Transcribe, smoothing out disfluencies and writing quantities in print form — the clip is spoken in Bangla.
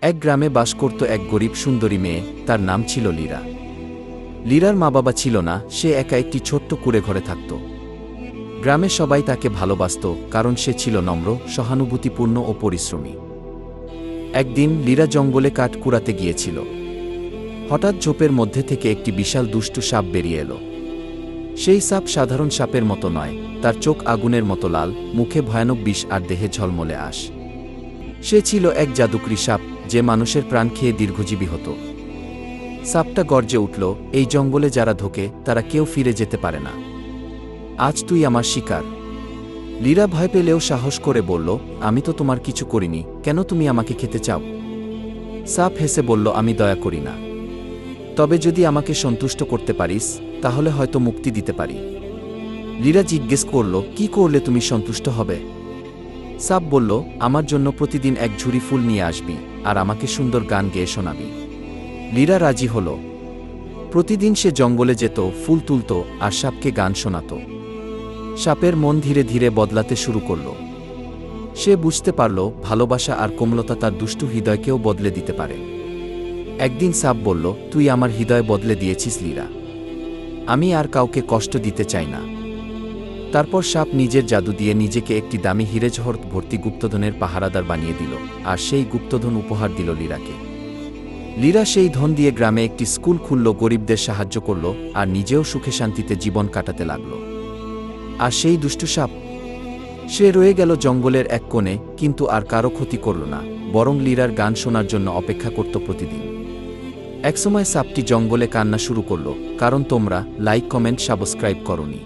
এক গ্রামে বাস করত এক গরিব সুন্দরী মেয়ে, তার নাম ছিল লীরা। লীরার মা বাবা ছিল না, সে একা একটি ছোট্ট কুঁড়ে ঘরে থাকত। গ্রামে সবাই তাকে ভালোবাসত, কারণ সে ছিল নম্র, সহানুভূতিপূর্ণ ও পরিশ্রমী। একদিন লীরা জঙ্গলে কাঠ কুড়াতে গিয়েছিল। হঠাৎ ঝোপের মধ্যে থেকে একটি বিশাল দুষ্টু সাপ বেরিয়ে এলো। সেই সাপ সাধারণ সাপের মতো নয়, তার চোখ আগুনের মতো লাল, মুখে ভয়ানক বিষ আর দেহে ঝলমলে আঁশ। সে ছিল এক জাদুকরী সাপ, যে মানুষের প্রাণ খেয়ে দীর্ঘজীবী হতো। সাপটা গর্জে উঠল, এই জঙ্গলে যারা ঢোকে তারা কেউ ফিরে যেতে পারে না। আজ তুই আমার শিকার। লীরা ভয় পেলেও সাহস করে বলল, আমি তো তোমার কিছু করিনি, কেন তুমি আমাকে খেতে চাও? সাপ হেসে বলল, আমি দয়া করি না, তবে যদি আমাকে সন্তুষ্ট করতে পারিস তাহলে হয়তো মুক্তি দিতে পারি। লীরা জিজ্ঞেস করল, কি করলে তুমি সন্তুষ্ট হবে? সাপ বলল, আমার জন্য প্রতিদিন এক ঝুড়ি ফুল নিয়ে আসবি, আর আমাকে সুন্দর গান গেয়ে শোনাবি। লীরা রাজি হল। প্রতিদিন সে জঙ্গলে যেত, ফুল তুলত আর সাপকে গান শোনাত। সাপের মন ধীরে ধীরে বদলাতে শুরু করল। সে বুঝতে পারল, ভালোবাসা আর কোমলতা তার দুষ্টু হৃদয়কেও বদলে দিতে পারে। একদিন সাপ বলল, তুই আমার হৃদয় বদলে দিয়েছিস লীরা, আমি আর কাউকে কষ্ট দিতে চাই না। তারপর সাপ নিজের জাদু দিয়ে নিজেকে একটি দামি হীরেজহর ভর্তি গুপ্তধনের পাহারাদার বানিয়ে দিল, আর সেই গুপ্তধন উপহার দিল লীরাকে। লীরা সেই ধন দিয়ে গ্রামে একটি স্কুল খুলল, গরিবদের সাহায্য করল, আর নিজেও সুখে শান্তিতে জীবন কাটাতে লাগল। আর সেই দুষ্টু সাপ, সে রয়ে গেল জঙ্গলের এক কোণে, কিন্তু আর কারো ক্ষতি করল না, বরং লীরার গান শোনার জন্য অপেক্ষা করত প্রতিদিন। একসময় সাপটি জঙ্গলে কান্না শুরু করল, কারণ তোমরা লাইক, কমেন্ট, সাবস্ক্রাইব করোনি।